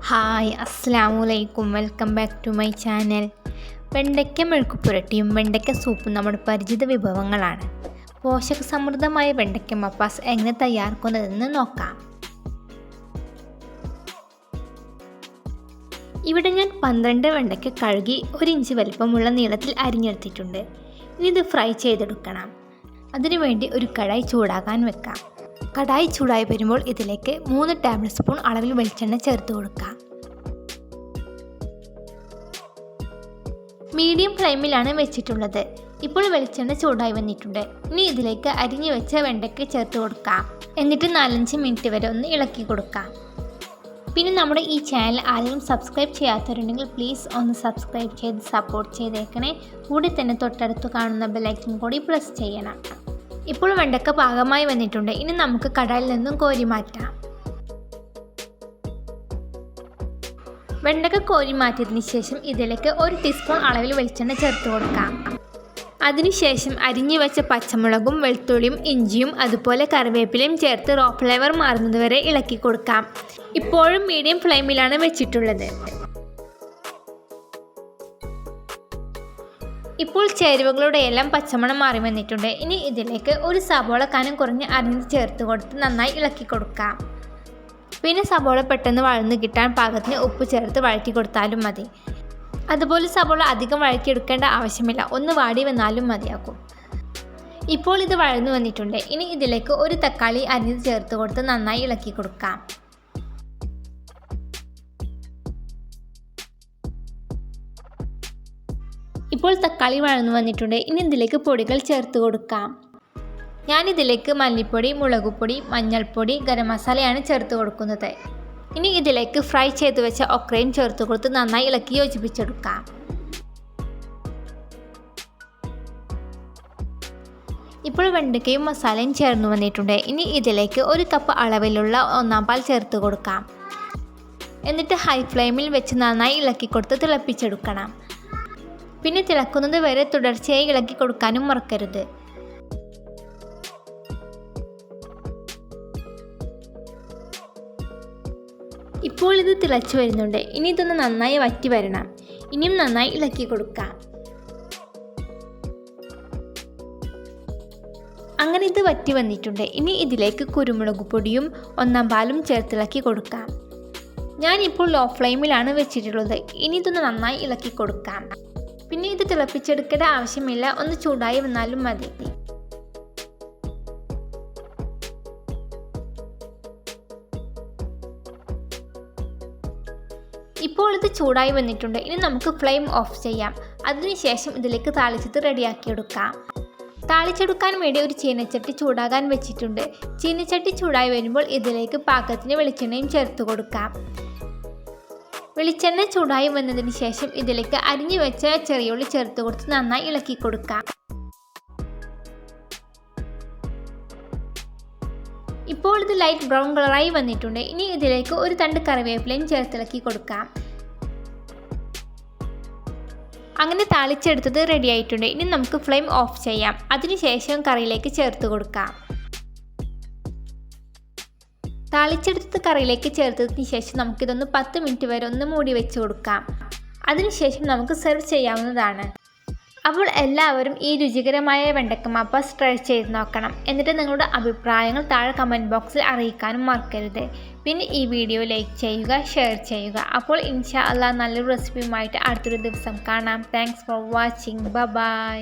Hi അസ്സലാമലൈക്കും, welcome back to my channel. വെണ്ടയ്ക്ക മെഴുക്കുപുരട്ടിയും വെണ്ടയ്ക്ക സൂപ്പും നമ്മുടെ പരിചിത വിഭവങ്ങളാണ്. പോഷക സമൃദ്ധമായ വെണ്ടയ്ക്ക മപ്പാസ് എങ്ങനെ തയ്യാറാക്കുന്നതെന്ന് നോക്കാം. ഇവിടെ ഞാൻ 12 വെണ്ടയ്ക്ക കഴുകി 1 ഇഞ്ച് വലിപ്പമുള്ള നീളത്തിൽ അരിഞ്ഞെടുത്തിട്ടുണ്ട്. ഇനി ഇത് ഫ്രൈ ചെയ്തെടുക്കണം. അതിനുവേണ്ടി ഒരു കടായി ചൂടാകാൻ വെക്കാം. കടായി ചൂടായി വരുമ്പോൾ ഇതിലേക്ക് 3 ടേബിൾ സ്പൂൺ അളവിൽ വെളിച്ചെണ്ണ ചേർത്ത് കൊടുക്കാം. മീഡിയം ഫ്ലെയിമിലാണ് വെച്ചിട്ടുള്ളത്. ഇപ്പോൾ വെളിച്ചെണ്ണ ചൂടായി വന്നിട്ടുണ്ട്. ഇനി ഇതിലേക്ക് അരിഞ്ഞു വെച്ച വെണ്ടയ്ക്ക ചേർത്ത് കൊടുക്കാം. എന്നിട്ട് 4-5 മിനിറ്റ് വരെ ഒന്ന് ഇളക്കി കൊടുക്കാം. പിന്നെ നമ്മുടെ ഈ ചാനൽ ആരെങ്കിലും സബ്സ്ക്രൈബ് ചെയ്യാത്തവരുണ്ടെങ്കിൽ പ്ലീസ് ഒന്ന് സബ്സ്ക്രൈബ് ചെയ്ത് സപ്പോർട്ട് ചെയ്തേക്കണേ. കൂടി തന്നെ തൊട്ടടുത്ത് കാണുന്ന ബെല്ലൈക്കൺ കൂടി പ്രസ് ചെയ്യണം. ഇപ്പോൾ വെണ്ടയ്ക്ക പാകമായി വന്നിട്ടുണ്ട്. ഇനി നമുക്ക് കടായിൽ നിന്നും കോരി മാറ്റാം. വെണ്ടയ്ക്ക കോരി മാറ്റിയതിന് ശേഷം ഇതിലേക്ക് 1 ടീസ്പൂൺ അളവിൽ വെളിച്ചെണ്ണ ചേർത്ത് കൊടുക്കാം. അതിനുശേഷം അരിഞ്ഞു വെച്ച പച്ചമുളകും വെളുത്തുള്ളിയും ഇഞ്ചിയും അതുപോലെ കറിവേപ്പിലയും ചേർത്ത് റോ ഫ്ലേവർ മാറുന്നതുവരെ ഇളക്കി കൊടുക്കാം. ഇപ്പോഴും മീഡിയം ഫ്ലെയിമിലാണ് വെച്ചിട്ടുള്ളത്. ഇപ്പോൾ ചേരുവകളുടെ എല്ലാം പച്ചമണം മാറി വന്നിട്ടുണ്ട്. ഇനി ഇതിലേക്ക് 1 സവോള കനം കുറഞ്ഞ് അരിഞ്ഞ് ചേർത്ത് കൊടുത്ത് നന്നായി ഇളക്കി കൊടുക്കാം. പിന്നെ സവോള പെട്ടെന്ന് വഴന്ന് കിട്ടാൻ പാകത്തിന് ഉപ്പ് ചേർത്ത് വഴറ്റി കൊടുത്താലും മതി. അതുപോലെ സവോള അധികം വഴറ്റിയെടുക്കേണ്ട ആവശ്യമില്ല, ഒന്ന് വാടി വന്നാലും മതിയാക്കും. ഇപ്പോൾ ഇത് വഴന്നു വന്നിട്ടുണ്ട്. ഇനി ഇതിലേക്ക് 1 തക്കാളി അരിഞ്ഞ് ചേർത്ത് കൊടുത്ത് നന്നായി ഇളക്കി കൊടുക്കാം. ഇപ്പോൾ തക്കാളി വഴന്നു വന്നിട്ടുണ്ട്. ഇനി ഇതിലേക്ക് പൊടികൾ ചേർത്ത് കൊടുക്കാം. ഞാനിതിലേക്ക് മല്ലിപ്പൊടി, മുളകുപൊടി, മഞ്ഞൾപ്പൊടി, ഗരം മസാലയാണ് ചേർത്ത് കൊടുക്കുന്നത്. ഇനി ഇതിലേക്ക് ഫ്രൈ ചെയ്ത് വെച്ച ഒക്രയും ചേർത്ത് കൊടുത്ത് നന്നായി ഇളക്കി യോജിപ്പിച്ചെടുക്കാം. ഇപ്പോൾ വെണ്ടയ്ക്കയും മസാലയും ചേർന്ന് വന്നിട്ടുണ്ട്. ഇനി ഇതിലേക്ക് 1 കപ്പ് അളവിലുള്ള 1-ാം പാൽ ചേർത്ത് കൊടുക്കാം. എന്നിട്ട് ഹൈ ഫ്ലെയിമിൽ വെച്ച് നന്നായി ഇളക്കി കൊടുത്ത് തിളപ്പിച്ചെടുക്കണം. പിന്നെ തിളക്കുന്നത് വരെ തുടർച്ചയായി ഇളക്കി കൊടുക്കാനും മറക്കരുത്. ഇപ്പോൾ ഇത് തിളച്ചു വരുന്നുണ്ട്. ഇനി ഇതൊന്ന് നന്നായി വറ്റി വരണം. ഇനിയും നന്നായി ഇളക്കി കൊടുക്കാം. അങ്ങനെ ഇത് വറ്റി വന്നിട്ടുണ്ട്. ഇനി ഇതിലേക്ക് കുരുമുളക് പൊടിയും 1-ാം പാലും ചേർത്തിളക്കി കൊടുക്കാം. ഞാനിപ്പോൾ ലോ ഫ്ലെയിമിലാണ് വെച്ചിട്ടുള്ളത്. ഇനി ഇതൊന്ന് നന്നായി ഇളക്കി കൊടുക്കാം. പിന്നെ ഇത് തിളപ്പിച്ചെടുക്കേണ്ട ആവശ്യമില്ല, ഒന്ന് ചൂടായി വന്നാലും മതി. ഇപ്പോൾ ഇത് ചൂടായി വന്നിട്ടുണ്ട്. ഇനി നമുക്ക് ഫ്ലെയിം ഓഫ് ചെയ്യാം. അതിനുശേഷം ഇതിലേക്ക് താളിച്ചത് റെഡിയാക്കിയെടുക്കാം. താളിച്ചെടുക്കാൻ വേണ്ടി ഒരു ചീനച്ചട്ടി ചൂടാകാൻ വെച്ചിട്ടുണ്ട്. ചീനച്ചട്ടി ചൂടായി വരുമ്പോൾ ഇതിലേക്ക് പാകത്തിന് വെളിച്ചെണ്ണയും ചേർത്ത് കൊടുക്കാം. വെളിച്ചെണ്ണ ചൂടായി വന്നതിന് ശേഷം ഇതിലേക്ക് അരിഞ്ഞു വെച്ച ചെറിയുള്ളി ചേർത്ത് കൊടുത്ത് നന്നായി ഇളക്കി കൊടുക്കാം. ഇപ്പോൾ ഇത് ലൈറ്റ് ബ്രൗൺ കളറായി വന്നിട്ടുണ്ട്. ഇനി ഇതിലേക്ക് 1 തണ്ട് കറിവേപ്പിലയും ചേർത്തിളക്കി കൊടുക്കാം. അങ്ങനെ താളിച്ചെടുത്തത് റെഡി ആയിട്ടുണ്ട്. ഇനി നമുക്ക് ഫ്ലെയിം ഓഫ് ചെയ്യാം. അതിനുശേഷം കറിയിലേക്ക് ചേർത്ത് കൊടുക്കാം. താളിച്ചെടുത്തത് കറിയിലേക്ക് ചേർത്തതിന് ശേഷം നമുക്കിതൊന്ന് 10 മിനിറ്റ് വരെ ഒന്ന് മൂടി വെച്ച് കൊടുക്കാം. അതിനുശേഷം നമുക്ക് സെർവ് ചെയ്യാവുന്നതാണ്. അപ്പോൾ എല്ലാവരും ഈ രുചികരമായ വെണ്ടയ്ക്ക മപ്പാസ് ട്രൈ ചെയ്ത് നോക്കണം. എന്നിട്ട് നിങ്ങളുടെ അഭിപ്രായങ്ങൾ താഴെ കമൻറ്റ് ബോക്സിൽ അറിയിക്കാനും മറക്കരുത്. പിന്നെ ഈ വീഡിയോ ലൈക്ക് ചെയ്യുക, ഷെയർ ചെയ്യുക. അപ്പോൾ ഇൻഷാ അല്ലാഹ് നല്ലൊരു റെസിപ്പിയുമായിട്ട് അടുത്തൊരു ദിവസം കാണാം. Thanks for watching. ബൈ.